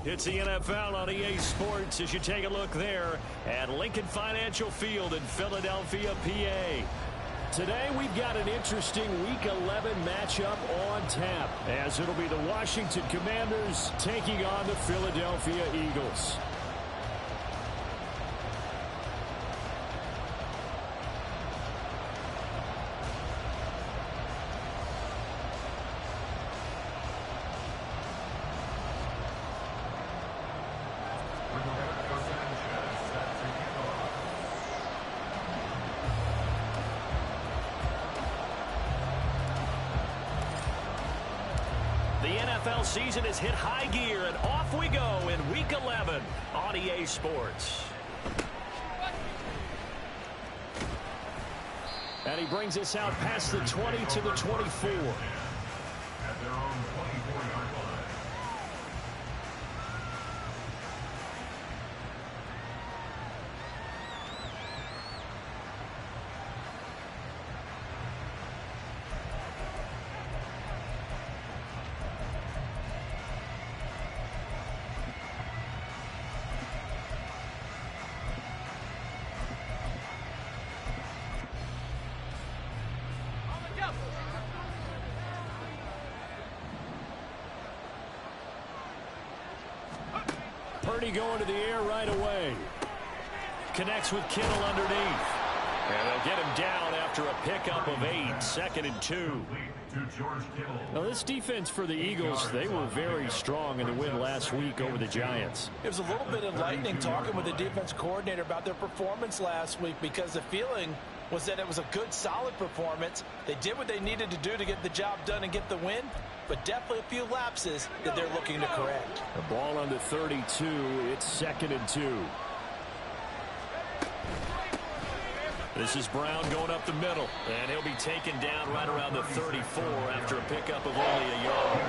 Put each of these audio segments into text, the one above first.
It's the NFL on EA Sports as you take a look there at Lincoln Financial Field in Philadelphia, PA. Today we've got an interesting Week 11 matchup on tap as it'll be the Washington Commanders taking on the Philadelphia Eagles. NFL season has hit high gear, and off we go in Week 11 on EA Sports. And he brings us out past the 20 to the 24. At their own 24-yard line. Purdy going to the air right away. Connects with Kittle underneath. And they'll get him down after a pickup of 8, 2nd and 2. Now this defense for the Eagles, they were very strong in the win last week over the Giants. It was a little bit enlightening talking with the defense coordinator about their performance last week because the feeling was that it was a good, solid performance. They did what they needed to do to get the job done and get the win, but definitely a few lapses that they're looking to correct. The ball on the 32, it's 2nd and 2. This is Brown going up the middle, and he'll be taken down right around the 34 after a pickup of only a yard.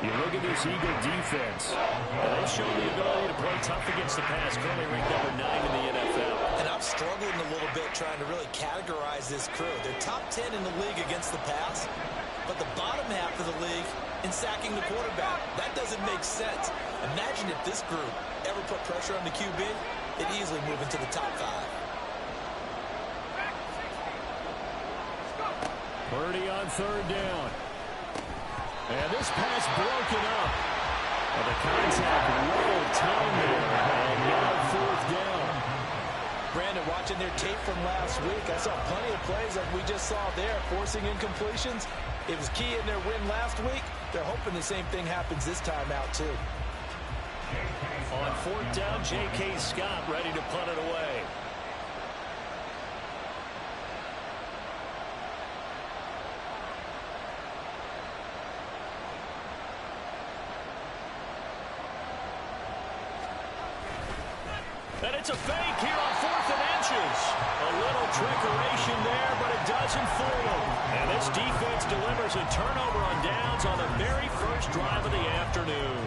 You look at this Eagle defense, and they've shown the ability to play tough against the pass, currently ranked number 9 in the NFL. And I'm struggling a little bit trying to really categorize this crew. They're top 10 in the league against the pass, but the bottom half of the league in sacking the quarterback. That doesn't make sense. Imagine if this group ever put pressure on the QB, they'd easily move into the top 5. Purdy on 3rd down. And this pass broken up. And the contact rolled time there. And now 4th down. Brandon, watching their tape from last week, I saw plenty of plays like we just saw there, forcing incompletions. It was key in their win last week. They're hoping the same thing happens this time out, too. On 4th down, J.K. Scott ready to punt it away. And it's a fake here on 4th and inches. A little trickeration there, but it doesn't fool them. And this defense delivers a turnover on downs on the very first drive of the afternoon.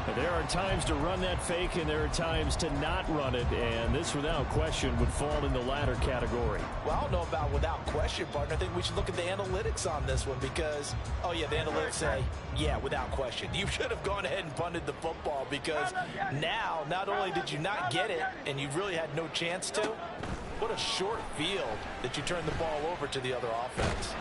And there are times to run that fake, and there are times to not run it. And this, without question, would fall in the latter category. Well, I don't know about without question, partner. I think we should look at the analytics on this one because, oh, yeah, the analytics say, yeah, without question. You should have gone ahead and punted the football because now not only did you not get it and you really had no chance to, what a short field that you turned the ball over to the other offense.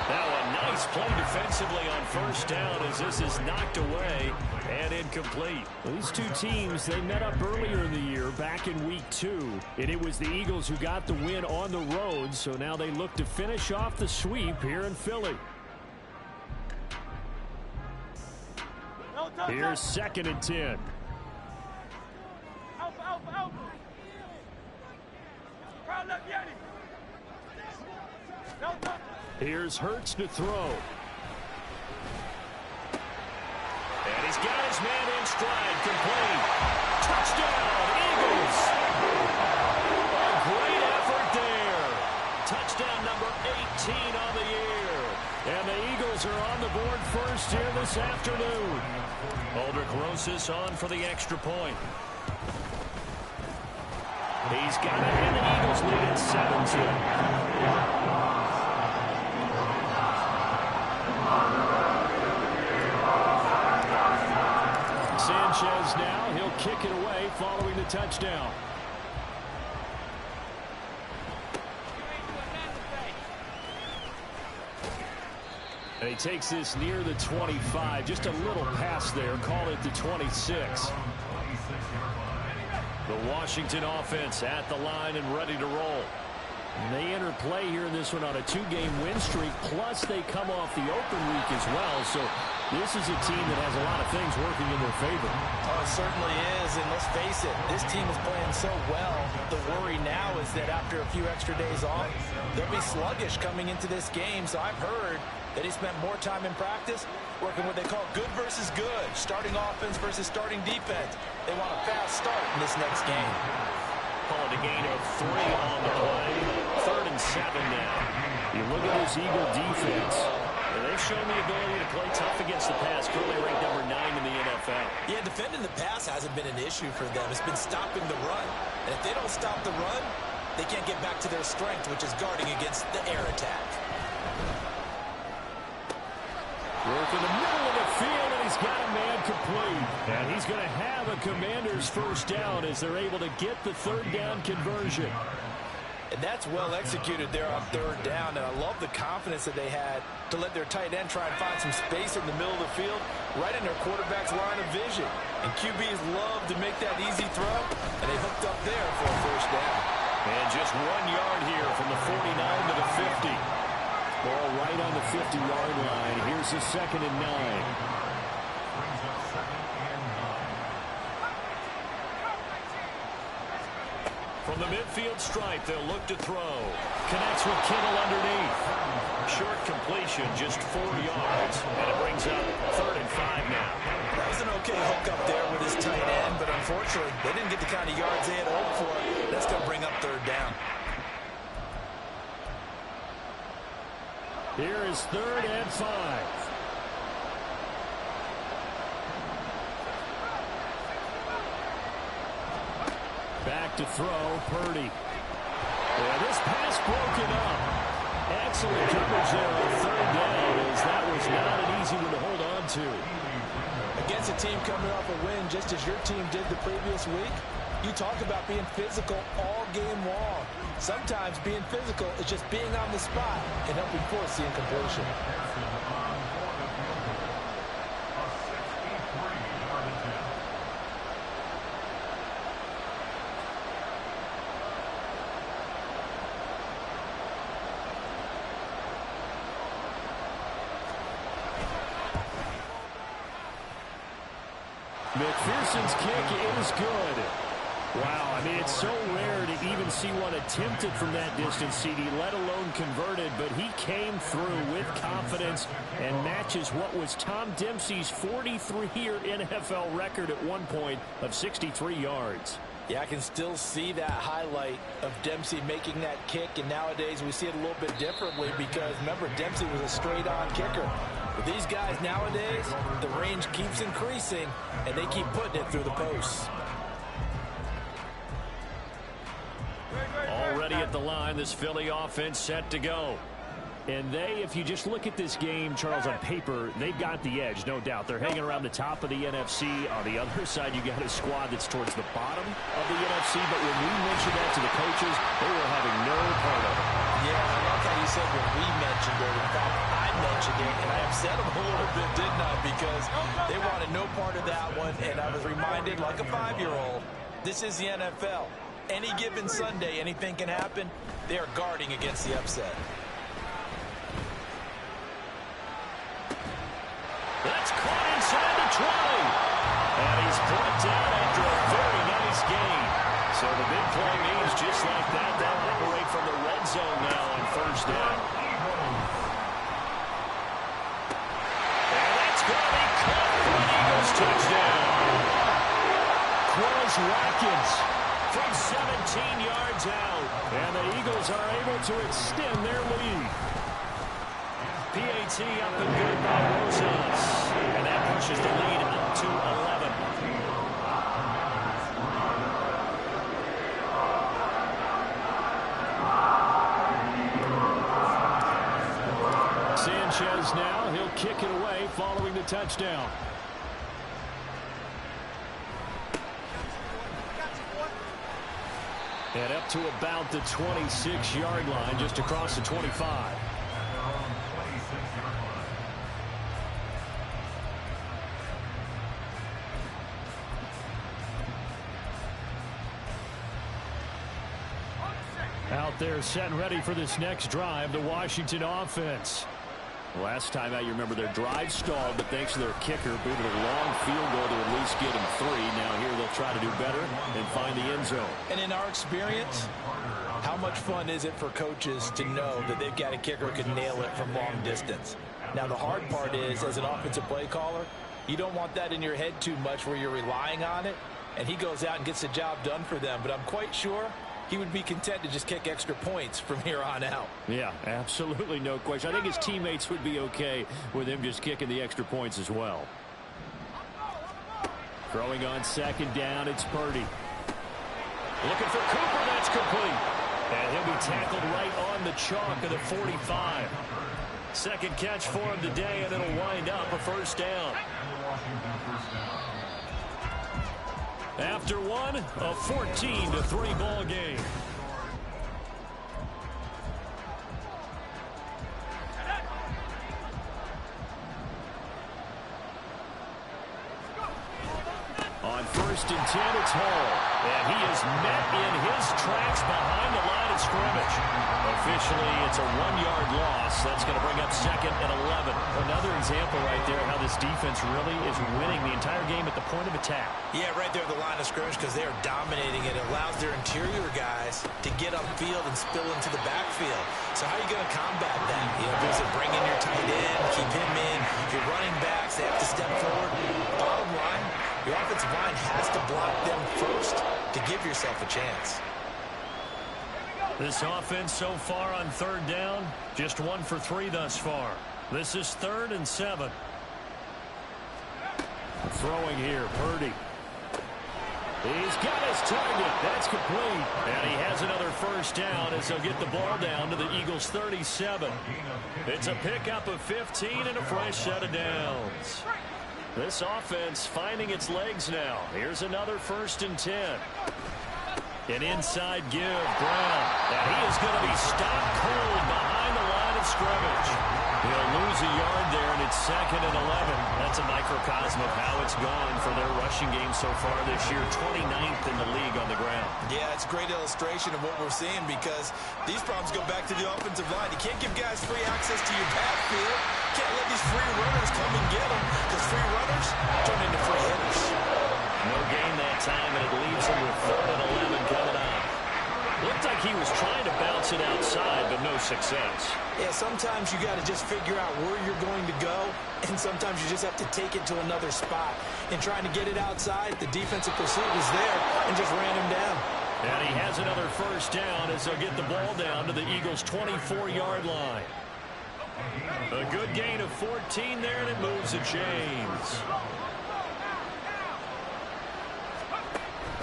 Now a nice play defensively on 1st down as this is knocked away and incomplete. These two teams, they met up earlier in the year back in Week 2, and it was the Eagles who got the win on the road, so now they look to finish off the sweep here in Philly. Here's 2nd and 10. Here's Hurts to throw. And he's got his man in stride, complete. Touchdown, Eagles. A great effort there. Touchdown number 18 on the year. And the Eagles are on the board first here this afternoon. Aldrick Rosas on for the extra point. He's got it, and the Eagles lead at 17. Sanchez now. He'll kick it away following the touchdown. And he takes this near the 25. Just a little pass there. Call it the 26. The Washington offense at the line and ready to roll. And they enter play here in this one on a 2-game win streak, plus they come off the open week as well. So this is a team that has a lot of things working in their favor. Oh, it certainly is, and let's face it, this team is playing so well. The worry now is that after a few extra days off, they'll be sluggish coming into this game. So I've heard that he spent more time in practice working what they call good versus good, starting offense versus starting defense. They want a fast start in this next game. Call it a gain of 3 on the play. 3rd and 7 now. You look at this Eagle defense, and they've shown the ability to play tough against the pass, currently ranked number 9 in the NFL. Yeah, defending the pass hasn't been an issue for them. It's been stopping the run. And if they don't stop the run, they can't get back to their strength, which is guarding against the air attack. Work in the middle of the field, and he's got a man complete. And he's going to have a Commanders first down as they're able to get the 3rd down conversion. And that's well executed there on 3rd down. And I love the confidence that they had to let their tight end try and find some space in the middle of the field, right in their quarterback's line of vision. And QBs love to make that easy throw, and they hooked up there for a first down. And just 1 yard here from the 49 to the 50. Ball right on the 50-yard line. Here's the 2nd and 9. From the midfield stripe, they'll look to throw. Connects with Kittle underneath. Short completion, just 4 yards. And it brings up 3rd and 5 now. That was an okay hook up there with his tight end, but unfortunately, they didn't get the kind of yards they had hoped for. That's going to bring up 3rd down. Here is 3rd and 5. Back to throw, Purdy. Yeah, this pass broken up. Excellent coverage there on 3rd down, as that was not an easy one to hold on to. Against a team coming off a win, just as your team did the previous week, you talk about being physical all game long. Sometimes being physical is just being on the spot and helping force the incompletion. McPherson's kick is good. Wow, I mean, it's so rare to even see one attempted from that distance, CD, let alone converted, but he came through with confidence and matches what was Tom Dempsey's 43-year NFL record at one point of 63 yards. Yeah, I can still see that highlight of Dempsey making that kick, and nowadays we see it a little bit differently because, remember, Dempsey was a straight-on kicker. But these guys nowadays, the range keeps increasing, and they keep putting it through the posts. Already at the line, this Philly offense set to go. And they, if you just look at this game, Charles, on paper, they've got the edge, no doubt. They're hanging around the top of the NFC. On the other side, you got a squad that's towards the bottom of the NFC. But when we mentioned that to the coaches, they were having no part of it. Yeah, I like how you said when we mentioned it. In fact, I mentioned it, and I upset them a little bit, didn't I? Because they wanted no part of that one, and I was reminded, like a 5-year-old, this is the NFL. Any given Sunday, anything can happen. They are guarding against the upset. That's caught inside the 20. And he's brought down after a very nice gain. So the big play means just like that, they'll operate from the red zone now on 1st down. And that's going to be caught for an Eagles touchdown. Quez Watkins from 17 yards out. And the Eagles are able to extend their lead. PAT up and good by Rosas. And that pushes the lead up to 11. Sanchez now. He'll kick it away following the touchdown. And up to about the 26-yard line, just across the 25. Out there set and ready for this next drive, the Washington offense. Last time out, you remember their drive stalled, but thanks to their kicker, booted a long field goal to at least get them 3. Now here they'll try to do better and find the end zone. And in our experience, how much fun is it for coaches to know that they've got a kicker who can nail it from long distance? Now the hard part is, as an offensive play caller, you don't want that in your head too much where you're relying on it, and he goes out and gets the job done for them. But I'm quite sure he would be content to just kick extra points from here on out. Yeah, absolutely no question. I think his teammates would be okay with him just kicking the extra points as well. Throwing on second down, it's Purdy. Looking for Cooper, that's complete. And he'll be tackled right on the chalk of the 45. Second catch for him today, and it'll wind up a first down. After one, a 14-3 ball game. On 1st and 10, it's Hall. And he is met in his tracks behind the line of scrimmage. Officially, it's a 1-yard loss. That's going to bring up 2nd and 11. Another example right there how this defense really is winning the entire game at the point of attack. Yeah, right there at the line of scrimmage because they are dominating it. It allows their interior guys to get upfield and spill into the backfield. So how are you going to combat that? You know, does it bring in your tight end, keep him in? Your running backs, they have to step forward. Bottom line, your offensive line has to block them first to give yourself a chance. This offense so far on 3rd down, just 1 for 3 thus far. This is 3rd and 7. Throwing here, Purdy. He's got his target. That's complete. And he has another first down as they'll get the ball down to the Eagles' 37. It's a pickup of 15 and a fresh set of downs. This offense finding its legs now. Here's another 1st and 10. An inside give, Brown. And he is going to be stopped cold behind the line of scrimmage. He'll lose a yard there, and it's 2nd and 11. That's a microcosm of how it's gone for their rushing game so far this year. 29th in the league on the ground. Yeah, it's a great illustration of what we're seeing because these problems go back to the offensive line. You can't give guys free access to your backfield. You can't let these free runners come and get them because free runners turn into free hitters. No gain that time, and it leaves him with 3rd and 11 coming up. Looked like he was trying to bounce it outside, but no success. Yeah, sometimes you got to just figure out where you're going to go, and sometimes you just have to take it to another spot. And trying to get it outside, the defensive pursuit was there and just ran him down. And he has another first down as they'll get the ball down to the Eagles' 24-yard line. A good gain of 14 there, and it moves the chains.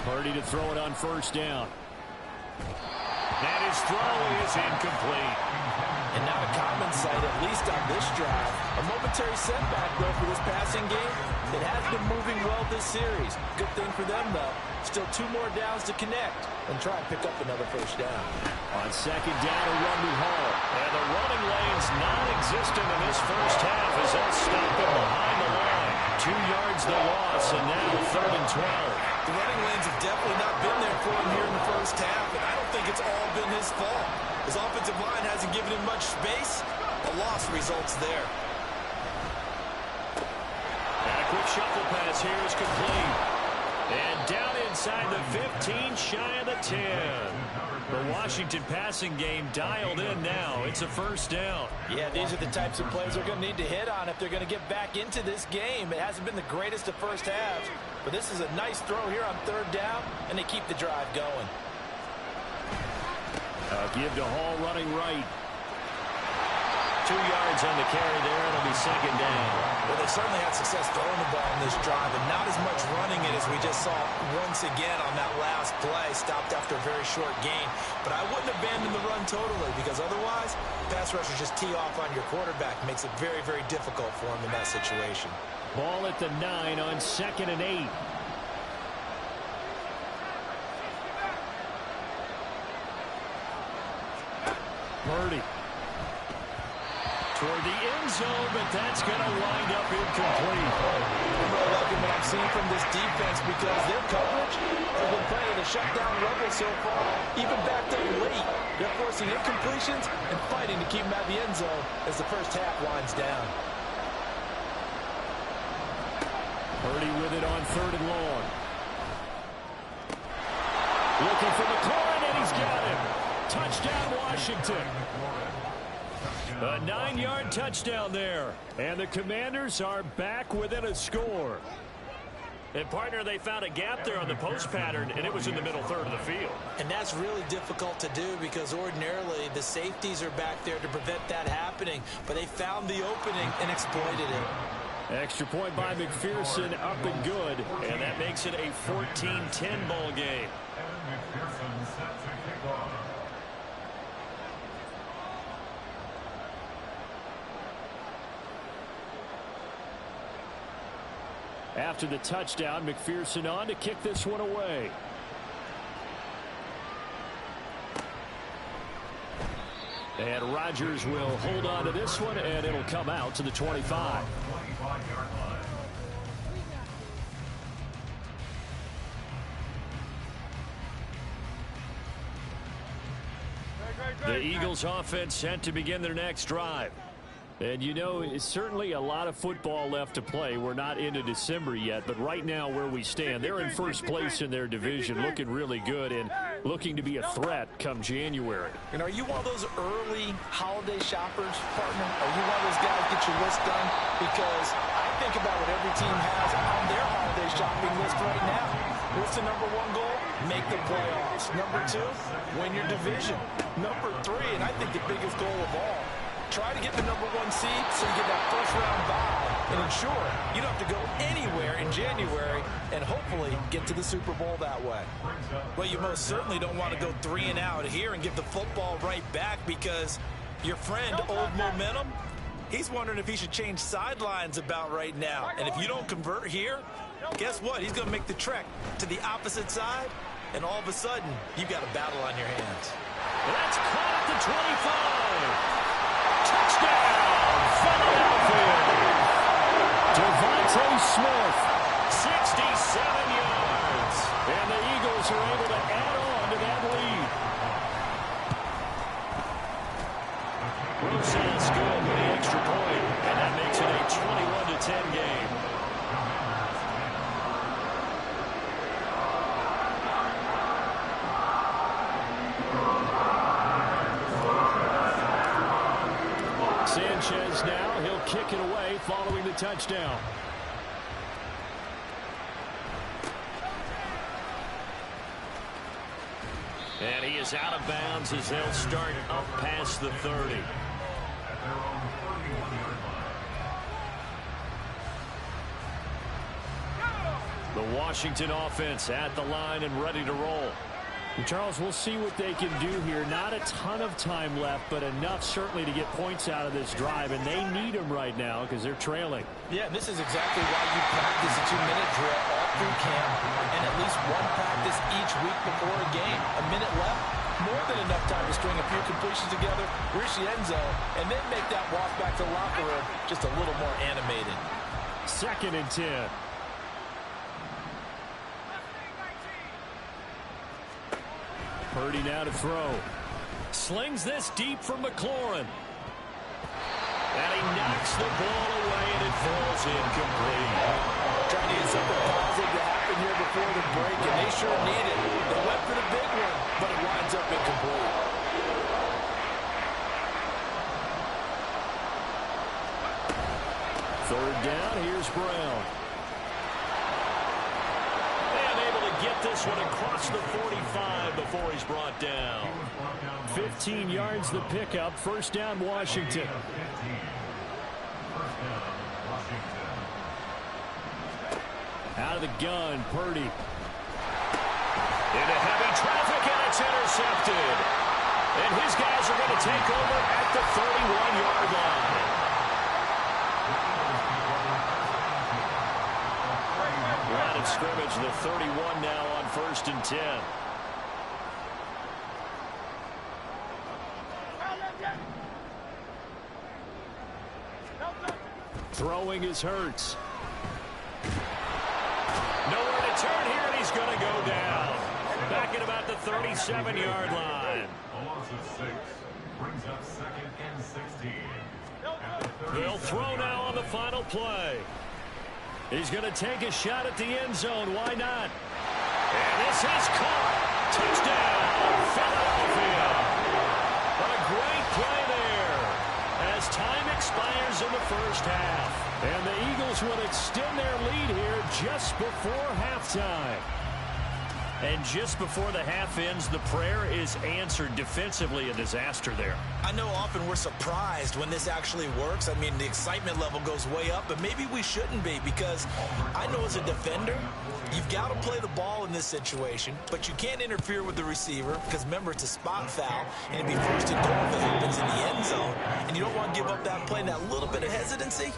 Purdy to throw it on 1st down. And his throw is incomplete. And not a common sight, at least on this drive. A momentary setback, though, for this passing game. It has been moving well this series. Good thing for them, though. Still 2 more downs to connect and try and pick up another first down. On 2nd down, a run to Hall. And the running lane's non-existent in this first half as they'll stop him behind the line. 2 yards the loss, and now 3rd and 12. The running lanes have definitely not been there for him here in the first half, and I don't think it's all been his fault. His offensive line hasn't given him much space. A loss results there. And a quick shuffle pass here is complete. And down inside the 15, shy of the 10. The Washington passing game dialed in now. It's a first down. Yeah, these are the types of plays they're going to need to hit on if they're going to get back into this game. It hasn't been the greatest of first halves, but this is a nice throw here on 3rd down, and they keep the drive going. Give to Hall running right. 2 yards on the carry there. It'll be 2nd down. Well, they certainly had success throwing the ball in this drive, and not as much running it as we just saw once again on that last play. Stopped after a very short gain. But I wouldn't abandon the run totally because otherwise, pass rushers just tee off on your quarterback. Makes it very, very difficult for him in that situation. Ball at the 9 on 2nd and 8. Purdy. Toward the end zone, but that's going to wind up incomplete. I'm really liking what I'm seeing from this defense because their coverage has been playing the shutdown level so far. Even backed up late, they're forcing incompletions and fighting to keep them out of the end zone as the first half winds down. Purdy with it on 3rd and long. Looking for McLaurin, and he's got him. Touchdown, Washington. A 9-yard touchdown there. And the Commanders are back within a score. And, partner, they found a gap there on the post pattern, and it was in the middle third of the field. And that's really difficult to do because ordinarily the safeties are back there to prevent that happening. But they found the opening and exploited it. Extra point by McPherson, up and good. And that makes it a 14-10 ball game. After the touchdown, McPherson on to kick this one away. And Rodgers will hold on to this one, and it'll come out to the 25. The Eagles offense set to begin their next drive. And, you know, it's certainly a lot of football left to play. We're not into December yet, but right now where we stand, they're in first place in their division, looking really good and looking to be a threat come January. And are you one of those early holiday shoppers, partner? Are you one of those guys get your list done? Because I think about what every team has on their holiday shopping list right now. What's the number one goal? Make the playoffs. Number 2, win your division. Number 3, and I think the biggest goal of all, try to get the number 1 seed so you get that first-round bye and ensure you don't have to go anywhere in January and hopefully get to the Super Bowl that way. Well, you most certainly don't want to go 3 and out here and give the football right back because your friend, Old Momentum, he's wondering if he should change sidelines about right now. And if you don't convert here, guess what? He's going to make the trek to the opposite side, and all of a sudden, you've got a battle on your hands. That's caught at the 25. Touchdown, Philadelphia. Devontae Smith, 67 yards. And the Eagles are able to add on to that lead. Rosales good with the extra point, and that makes it a 21-10 game. Sanchez now, he'll kick it away following the touchdown. And he is out of bounds as they'll start up past the 30. The Washington offense at the line and ready to roll. Charles, we'll see what they can do here. Not a ton of time left, but enough certainly to get points out of this drive, and they need them right now because they're trailing. Yeah, and this is exactly why you practice a 2-minute drill all through camp and at least one practice each week before a game. A minute left, more than enough time to string a few completions together, reach the end zone, and then make that walk back to the locker room just a little more animated. 2nd and 10. Purdy now to throw. Slings this deep from McLaurin. And he knocks the ball away, and it falls incomplete. Trying to get something positive to happen here before the break, and they sure need it. They went for the big one, but it winds up incomplete. Third down, here's Brown. And able to get this one across the 45 before he's brought down. 15 yards the pickup, first down Washington. Out of the gun, Purdy. Into heavy traffic, and it's intercepted. And his guys are going to take over at the 31-yard line. Line of scrimmage, the 31 now on 1st and 10. Throwing is Hurts. Nowhere to turn here, and he's going to go down. Back at about the 37-yard line. A loss of 6 brings up 2nd and 16. They'll throw now on the final play. He's going to take a shot at the end zone. Why not? And this is caught. Touchdown, Philadelphia. A great play there as time expires in the first half. And the Eagles will extend their lead here just before halftime. And just before the half ends, the prayer is answered. Defensively, a disaster there. I know often we're surprised when this actually works. I mean, the excitement level goes way up, but maybe we shouldn't be, because I know as a defender, you've got to play the ball in this situation, but you can't interfere with the receiver because, remember, it's a spot foul, and it'd be first and goal if it happens in the end zone, and you don't want to give up that play. And that little bit of hesitancy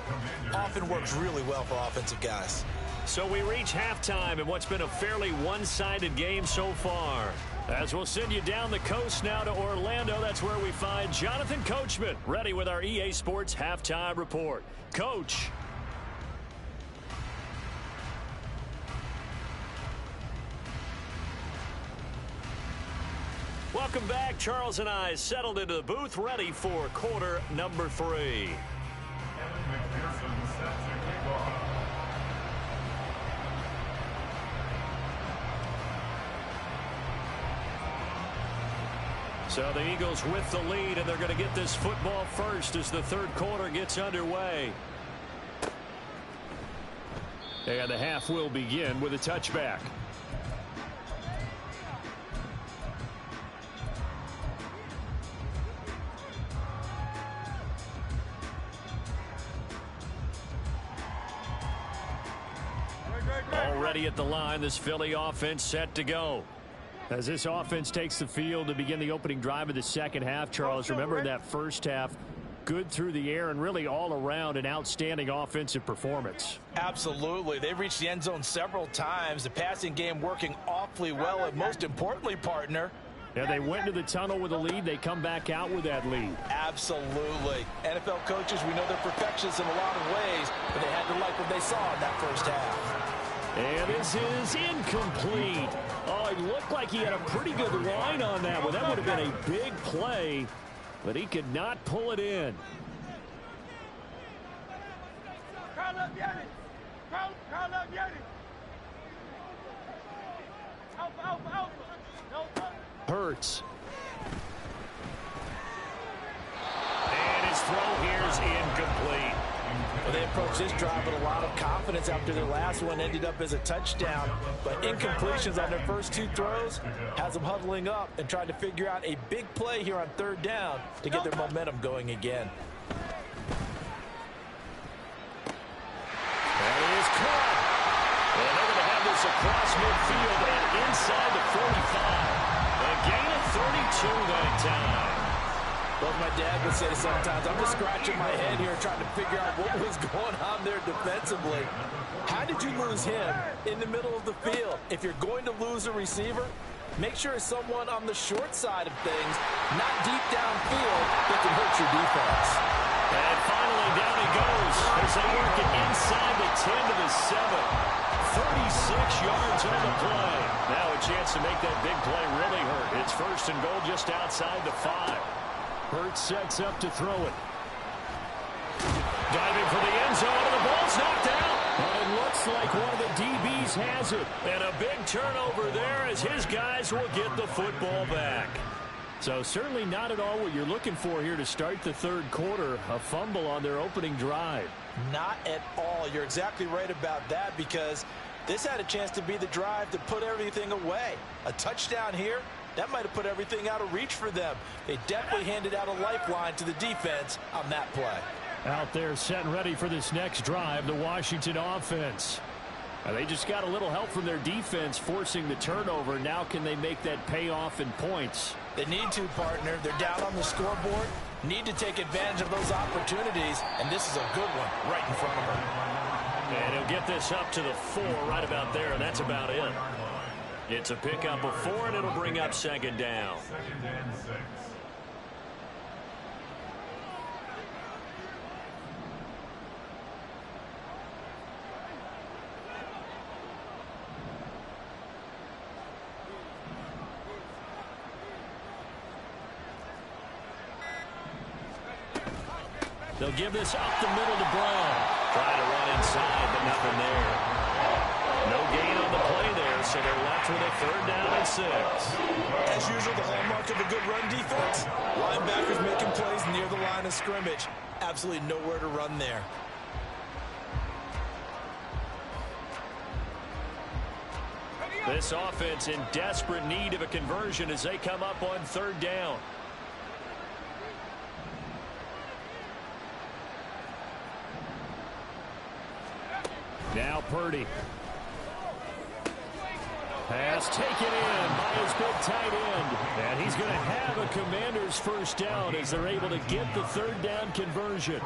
often works really well for offensive guys. So we reach halftime in what's been a fairly one-sided game so far. As we'll send you down the coast now to Orlando, that's where we find Jonathan Coachman, ready with our EA Sports Halftime Report. Coach. Welcome back. Charles and I settled into the booth, ready for quarter number 3. Kevin McPherson set to kick off. So the Eagles with the lead, and they're going to get this football first as the third quarter gets underway. And the half will begin with a touchback. Already at the line, this Philly offense set to go. As this offense takes the field to begin the opening drive of the second half, Charles, remember in that first half, good through the air and really all around an outstanding offensive performance. Absolutely. They've reached the end zone several times. The passing game working awfully well, and most importantly, partner, yeah, they went to the tunnel with a lead. They come back out with that lead. Absolutely. NFL coaches, we know they're perfectionists in a lot of ways, but they had to like what they saw in that first half. And this is incomplete. Oh, it looked like he had a pretty good line on that one. That would have been a big play, but he could not pull it in. Hurts. And his throw here is incomplete. Well, they approached this drive with a lot of confidence after their last one ended up as a touchdown. But incompletions on their first 2 throws has them huddling up and trying to figure out a big play here on third down to get their momentum going again. That is caught. And they're going to have this across midfield and inside the 45. A gain of 32 that time. Well, my dad would say sometimes, I'm just scratching my head here trying to figure out what was going on there defensively. How did you lose him in the middle of the field? If you're going to lose a receiver, make sure it's someone on the short side of things, not deep downfield, that can hurt your defense. And finally, down he goes as they work it inside the 10 to the 7. 36 yards on the play. Now a chance to make that big play really hurt. It's first and goal just outside the 5. Hurts sets up to throw it. Diving for the end zone, and the ball's knocked out. But it looks like one of the DBs has it. And a big turnover there as his guys will get the football back. So certainly not at all what you're looking for here to start the third quarter. A fumble on their opening drive. Not at all. You're exactly right about that, because this had a chance to be the drive to put everything away. A touchdown here, that might have put everything out of reach for them. They definitely handed out a lifeline to the defense on that play. Out there set and ready for this next drive, the Washington offense. Now they just got a little help from their defense forcing the turnover. Now can they make that pay off in points? They need to, partner. They're down on the scoreboard. Need to take advantage of those opportunities, and this is a good one right in front of them. And he'll get this up to the 4 right about there, and that's about it. It's a pickup of 4, and it'll bring up second down. 2nd and 6. They'll give this up the middle to Brown. Try to run inside, but nothing there. No gain on the play there, so they're left with a 3rd down and 6. As usual, the hallmark of a good run defense, linebackers making plays near the line of scrimmage. Absolutely nowhere to run there. This offense in desperate need of a conversion as they come up on 3rd down. Now Purdy. Pass taken in by his big tight end. And he's going to have a Commander's 1st down as they're able to get the 3rd down conversion.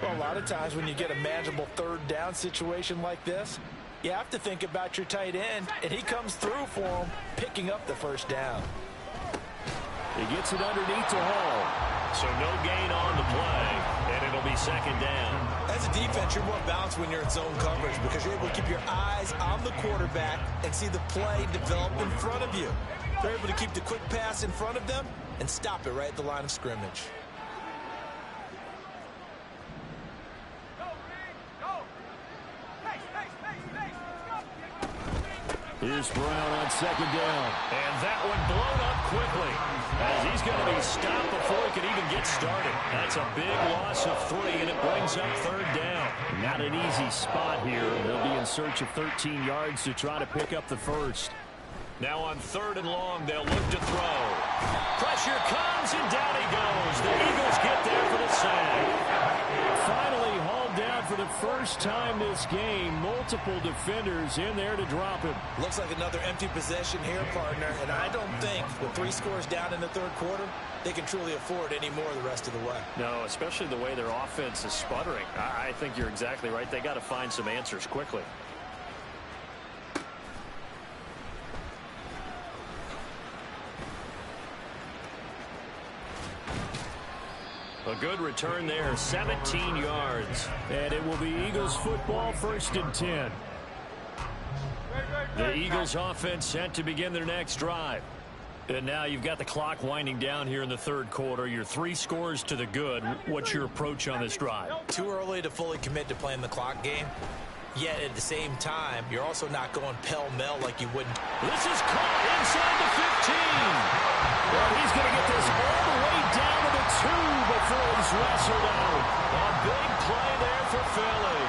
Well, a lot of times when you get a manageable 3rd down situation like this, you have to think about your tight end, and he comes through for him, picking up the 1st down. He gets it underneath to Hall. So no gain on the play, and it'll be 2nd down. As a defense, you're more balanced when you're in zone coverage because you're able to keep your eyes on the quarterback and see the play develop in front of you. They're able to keep the quick pass in front of them and stop it right at the line of scrimmage. Here's Brown on 2nd down. And that one blown up quickly as he's going to be stopped before he can even get started. That's a big loss of 3, and it brings up 3rd down. Not an easy spot here. They'll be in search of 13 yards to try to pick up the 1st. Now on 3rd and long, they'll look to throw. Pressure comes, and down he goes. The Eagles get there for the sack. Finally hauled down for the 1st time this game. Multiple defenders in there to drop him. Looks like another empty possession here, partner. And I don't think with 3 scores down in the 3rd quarter, they can truly afford any more the rest of the way. No, especially the way their offense is sputtering. I think you're exactly right. They got to find some answers quickly. A good return there, 17 yards. And it will be Eagles football, 1st and 10. The Eagles offense set to begin their next drive. And now you've got the clock winding down here in the 3rd quarter. You're 3 scores to the good. What's your approach on this drive? Too early to fully commit to playing the clock game. Yet at the same time, you're also not going pell-mell like you wouldn't. This is caught inside the 15. Well, he's going to get this all the way down to the 2 before he's wrestled out. A big play there for Philly.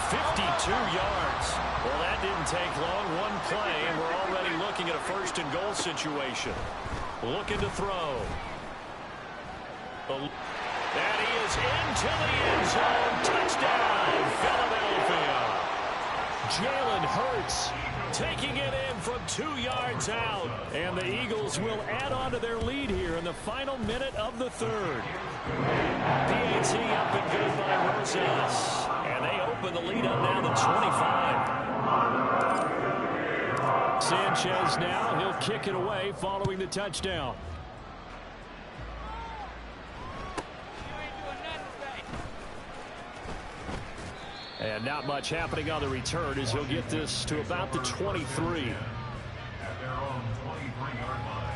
52 yards. Well, that didn't take long. One play, and we're already looking at a 1st and goal situation. Looking to throw. And he is into the end zone. Touchdown, Philadelphia. Jalen Hurts taking it in from 2 yards out. And the Eagles will add on to their lead here in the final minute of the 3rd. PAT up and good by Rosas. And they open the lead up now to 25. Sanchez now, he'll kick it away following the touchdown. And not much happening on the return as he'll get this to about the 23. At their own 23-yard line.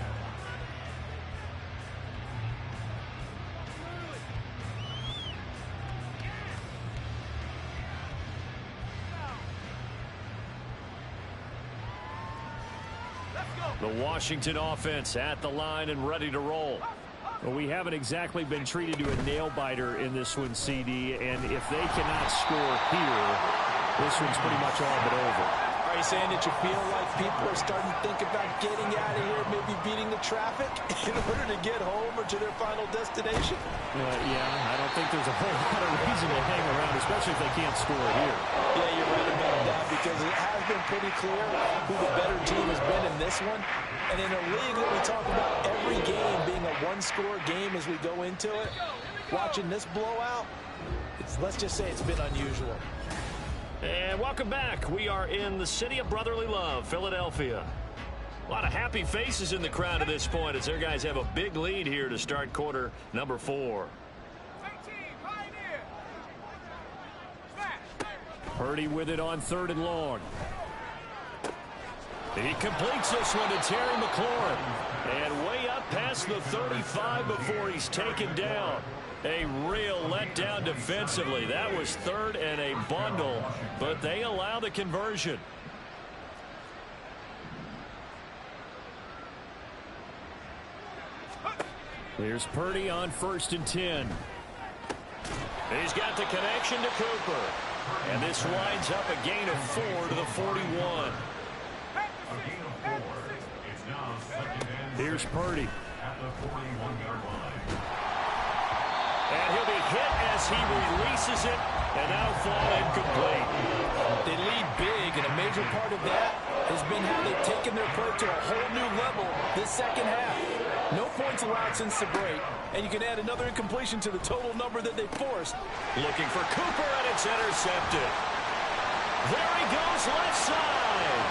The Washington offense at the line and ready to roll. Well, we haven't exactly been treated to a nail-biter in this one, CD, and if they cannot score here, this one's pretty much all but over. Are you saying that you feel like people are starting to think about getting out of here, maybe beating the traffic in order to get home or to their final destination? Yeah, I don't think there's a whole lot of reason to hang around, especially if they can't score here. Yeah, you're right about that because it has been pretty clear who the better team has been in this one. And in a league that we talk about every game being a one-score game as we go into it, watching this blowout, let's just say it's been unusual. And welcome back. We are in the city of brotherly love, Philadelphia. A lot of happy faces in the crowd at this point as their guys have a big lead here to start quarter number 4. Purdy with it on 3rd and long. He completes this one to Terry McLaurin. And way up past the 35 before he's taken down. A real letdown defensively. That was third and a bundle, but they allow the conversion. Here's Purdy on 1st and 10. He's got the connection to Cooper. And this winds up a gain of 4 to the 41. Here's Purdy. At the 41-yard line. And he'll be hit as he releases it, and that'll fall incomplete. They lead big, and a major part of that has been how they've taken their play to a whole new level this second half. No points allowed since the break, and you can add another incompletion to the total number that they forced. Looking for Cooper, and it's intercepted. There he goes, left side.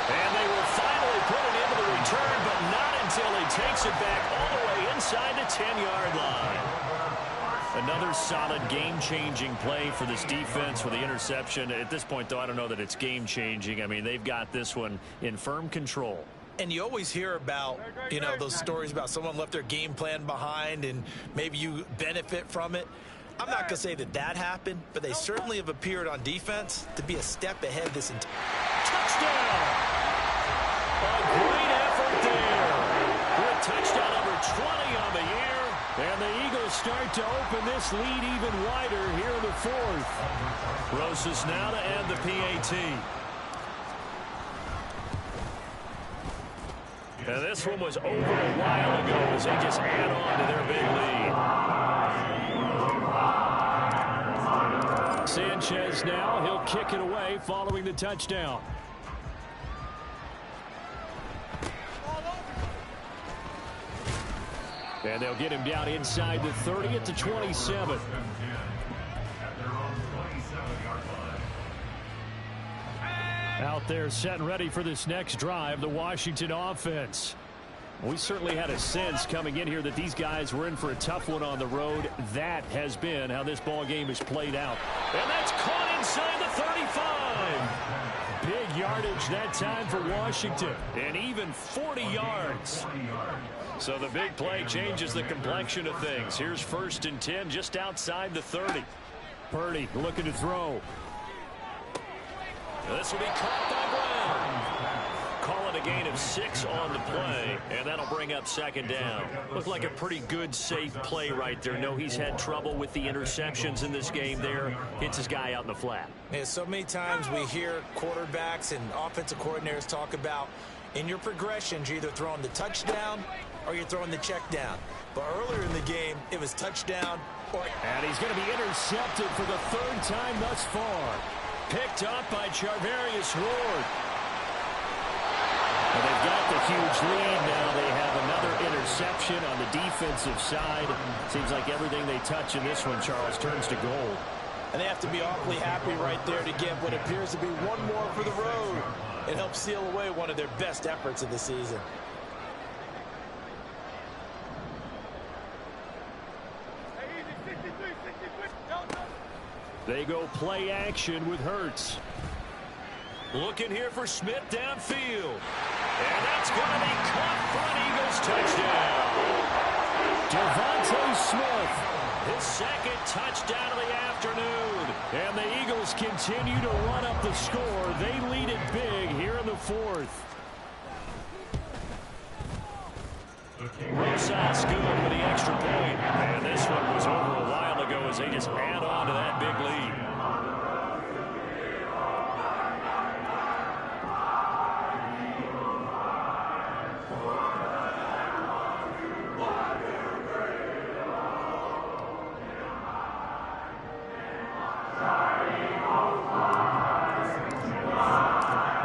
And they will finally put it into the return, but not until he takes it back all the way inside the 10-yard line. Another solid game-changing play for this defense with the interception. At this point, though, I don't know that it's game-changing. I mean, they've got this one in firm control. And you always hear about, you know, those stories about someone left their game plan behind and maybe you benefit from it. I'm not going to say that that happened, but they certainly have appeared on defense to be a step ahead this entire touchdown. A great effort there. With touchdown number 20 on the year. And the Eagles start to open this lead even wider here in the 4th. Rosas now to end the PAT. And this one was over a while ago as they just add on to their big lead. Sanchez now, he'll kick it away following the touchdown. And they'll get him down inside the 30 at the 27. Out there set and ready for this next drive, the Washington offense. We certainly had a sense coming in here that these guys were in for a tough one on the road. That has been how this ball game has played out. And that's caught inside the 35. Big yardage that time for Washington. And even 40 yards. So the big play changes the complexion of things. Here's 1st and 10 just outside the 30. Purdy looking to throw. This will be caught by Brown. Call it a gain of 6 on the play, and that'll bring up 2nd down. Looked like a pretty good, safe play right there. No, he's had trouble with the interceptions in this game there. Hits his guy out in the flat. Yeah, so many times we hear quarterbacks and offensive coordinators talk about in your progressions, you're either throwing the touchdown or you're throwing the check down. But earlier in the game, it was touchdown or... And he's going to be intercepted for the 3rd time thus far. Picked up by Charvarius Ward. And they've got the huge lead now. They have another interception on the defensive side. Seems like everything they touch in this one, Charles, turns to gold. And they have to be awfully happy right there to get what appears to be one more for the road. It helps seal away one of their best efforts of the season. They go play action with Hurts. Looking here for Smith downfield. And that's going to be caught for an Eagles touchdown. Devontae Smith, his 2nd touchdown of the afternoon. And the Eagles continue to run up the score. They lead it big here in the 4th. Rosas good with the extra point. And this one was over a while ago as they just add on to that big lead.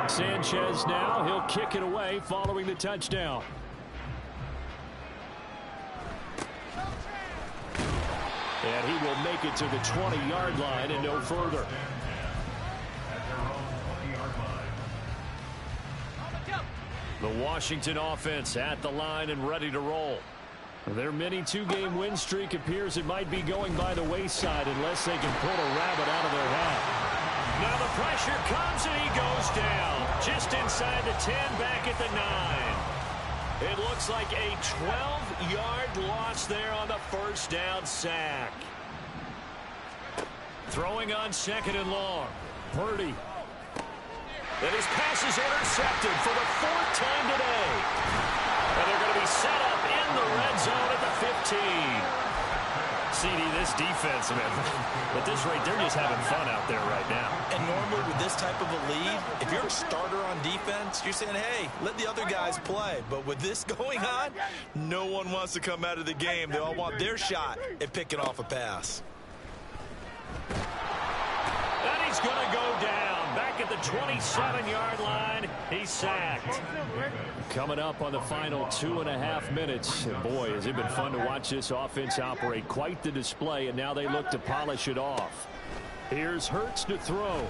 Sanchez now, he'll kick it away following the touchdown. And he will make it to the 20-yard line and no further. The Washington offense at the line and ready to roll. Their mini 2-game win streak appears it might be going by the wayside unless they can pull a rabbit out of their hat. Now the pressure comes and he goes down. Just inside the 10, back at the 9. It looks like a 12-yard loss there on the first down sack. Throwing on 2nd and long. Purdy. And his pass is intercepted for the 4th time today. And they're going to be set up in the red zone at the 15. CD, this defense, man, at this rate, they're just having fun out there right now. And normally with this type of a lead, if you're a starter on defense, you're saying, hey, let the other guys play. But with this going on, no one wants to come out of the game. They all want their shot at picking off a pass. And he's going to go down. Back at the 27-yard line, he's sacked. Coming up on the final 2.5 minutes. And boy, has it been fun to watch this offense operate. Quite the display, and now they look to polish it off. Here's Hurts to throw.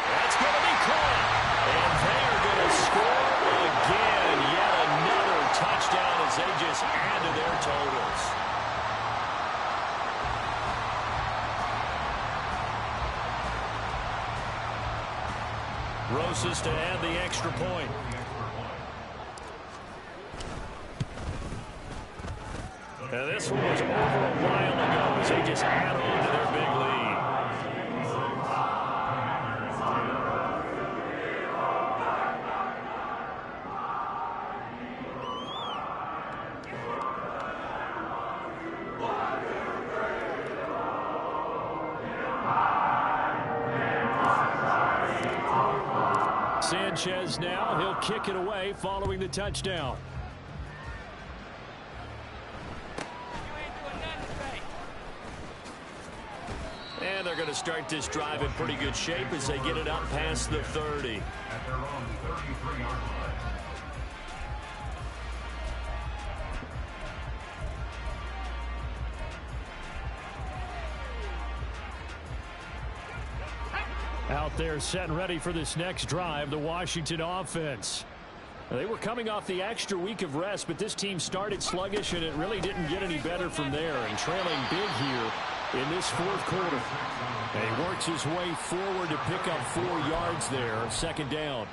That's going to be caught. And they are going to score again. Yet another touchdown as they just add to their totals. Rosas to add the extra point. And this one was over a while ago as they just add on to their big lead. Sanchez now, he'll kick it away following the touchdown. And they're going to start this drive in pretty good shape as they get it up past the 30. At their own 33-yard line. Out there set and ready for this next drive, the Washington offense. They were coming off the extra week of rest, but this team started sluggish, and it really didn't get any better from there. And trailing big here in this 4th quarter. And he works his way forward to pick up 4 yards there, 2nd down.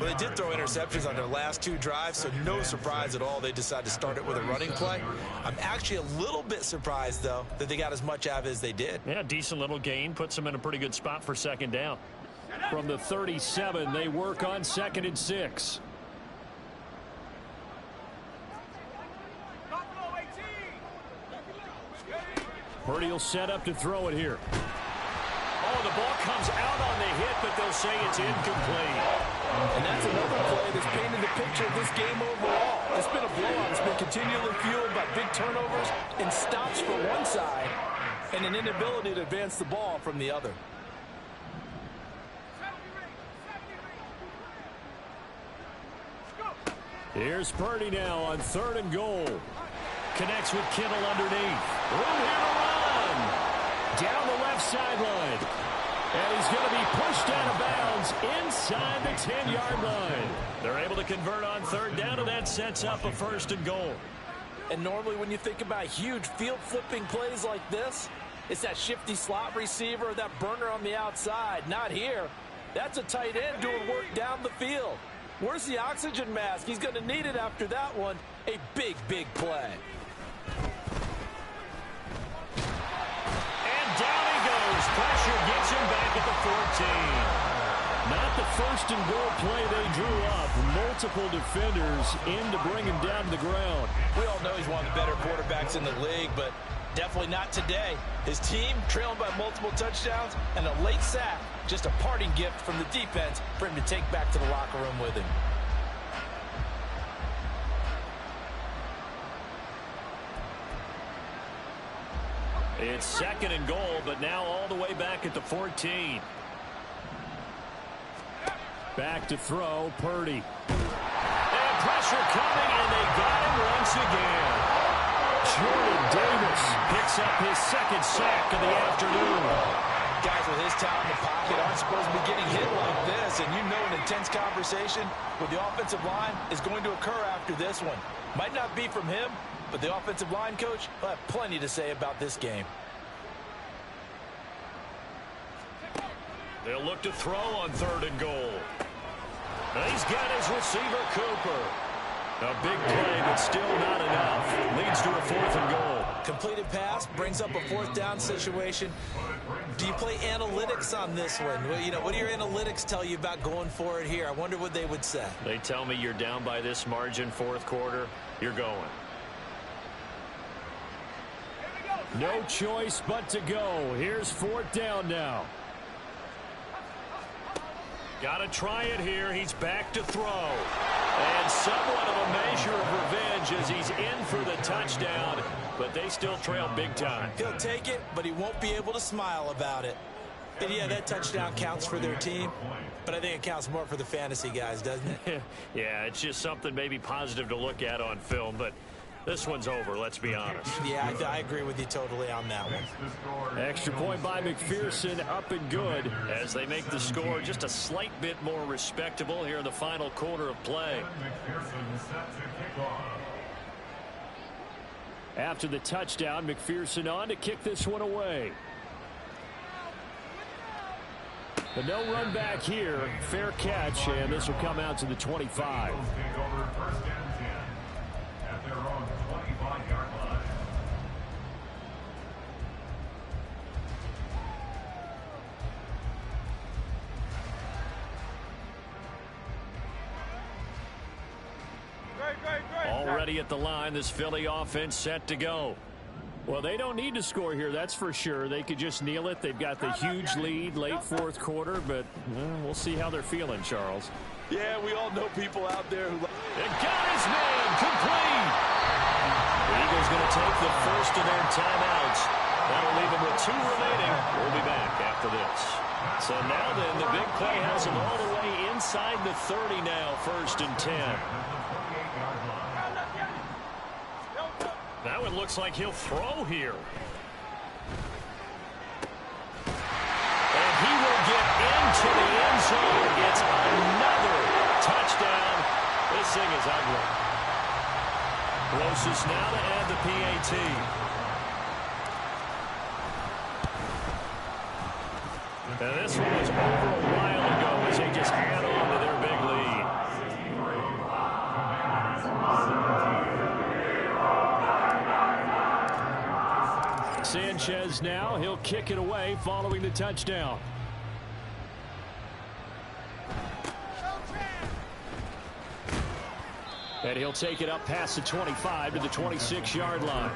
Well, they did throw interceptions on their last 2 drives, so no surprise at all they decided to start it with a running play. I'm actually a little bit surprised, though, that they got as much out of it as they did. Yeah, decent little gain. Puts them in a pretty good spot for 2nd down. From the 37, they work on 2nd and 6. Purdy will set up to throw it here. Oh, the ball comes out on the hit, but they'll say it's incomplete. And that's another play that's painted the picture of this game overall. It's been a blowout. It's been continually fueled by big turnovers and stops for one side and an inability to advance the ball from the other. Here's Purdy now on 3rd and goal. Connects with Kittle underneath. Room here to run. Down the left sideline. And he's going to be pushed out of bounds inside the 10-yard line. They're able to convert on 3rd down, and that sets up a 1st and goal. And normally when you think about huge field-flipping plays like this, it's that shifty slot receiver or that burner on the outside. Not here. That's a tight end doing work down the field. Where's the oxygen mask? He's going to need it after that one. A big, big play. Pressure gets him back at the 14. Not the 1st and goal play they drew up. Multiple defenders in to bring him down to the ground. We all know he's one of the better quarterbacks in the league, but definitely not today. His team trailing by multiple touchdowns and a late sack. Just a parting gift from the defense for him to take back to the locker room with him. It's 2nd and goal, but now all the way back at the 14. Back to throw, Purdy. And pressure coming, and they got him once again. Jordan Davis picks up his 2nd sack of the afternoon. Guys with his talent in the pocket aren't supposed to be getting hit like this, and you know an intense conversation with the offensive line is going to occur after this one. Might not be from him, but the offensive line coach will have plenty to say about this game. They'll look to throw on 3rd and goal. He's got his receiver, Cooper. A big play, but still not enough. Leads to a 4th and goal. Completed pass brings up a 4th down situation. Do you play analytics on this one? Well, you know, what do your analytics tell you about going for it here? I wonder what they would say. They tell me you're down by this margin, 4th quarter. You're going. No choice but to go. Here's 4th down now. Got to try it here. He's back to throw. And somewhat of a measure of revenge as he's in for the touchdown, but they still trail big time. He'll take it, but he won't be able to smile about it. And yeah, that touchdown counts for their team, but I think it counts more for the fantasy guys, doesn't it? Yeah, it's just something maybe positive to look at on film, but this one's over, let's be honest. Yeah, I agree with you totally on that one. Extra point by McPherson, up and good as they make the score just a slight bit more respectable here in the final quarter of play. After the touchdown, McPherson on to kick this one away. But no run back here. Fair catch, and this will come out to the 25. Already at the line, this Philly offense set to go. Well, they don't need to score here, that's for sure. They could just kneel it. They've got the huge lead late 4th quarter, but we'll see how they're feeling, Charles. Yeah, we all know people out there who... It got his man complete. The Eagles going to take the first of their timeouts. That'll leave them with 2 remaining. We'll be back after this. So now then, the big play has them all the way inside the 30 now, 1st and 10. That one looks like he'll throw here. And he will get into the end zone. It's another touchdown. This thing is ugly. Closest now to add the PAT. And this one was over a while ago as they just add on to their big lead. Sanchez now, he'll kick it away following the touchdown. And he'll take it up past the 25 to the 26-yard line.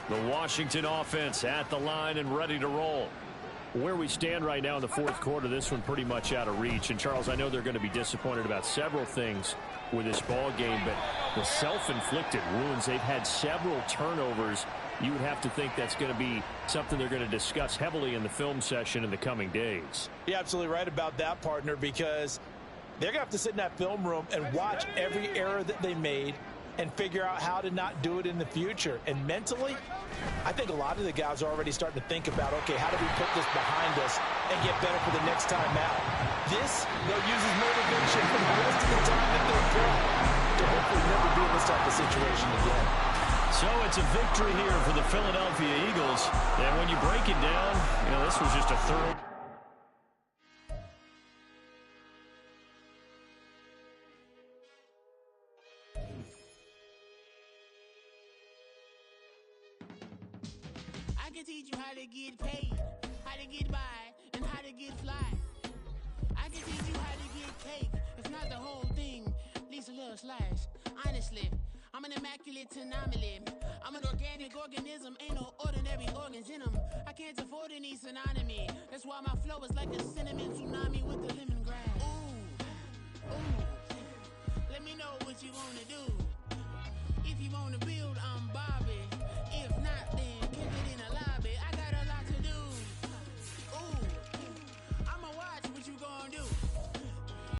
The Washington offense at the line and ready to roll. Where we stand right now in the 4th quarter, this one pretty much out of reach. And, Charles, I know they're going to be disappointed about several things with this ball game, but the self-inflicted wounds, they've had several turnovers. You would have to think that's going to be something they're going to discuss heavily in the film session in the coming days. You're absolutely right about that, partner, because they're going to have to sit in that film room and watch every error that they made and figure out how to not do it in the future. And mentally, I think a lot of the guys are already starting to think about, okay, how do we put this behind us and get better for the next time out? This, they'll use as motivation for the rest of the time that they're playing to hopefully never be in this type of situation again. So it's a victory here for the Philadelphia Eagles. And when you break it down, you know, this was just a thorough... I can teach you how to get paid, how to get by, and how to get fly. I can teach you how to get cake, if not the whole thing, at least a little slice. Honestly, I'm an immaculate anomaly. I'm an organic organism, ain't no ordinary organs in them. I can't afford any synonymy. That's why my flow is like a cinnamon tsunami with the lemongrass. Ooh, ooh.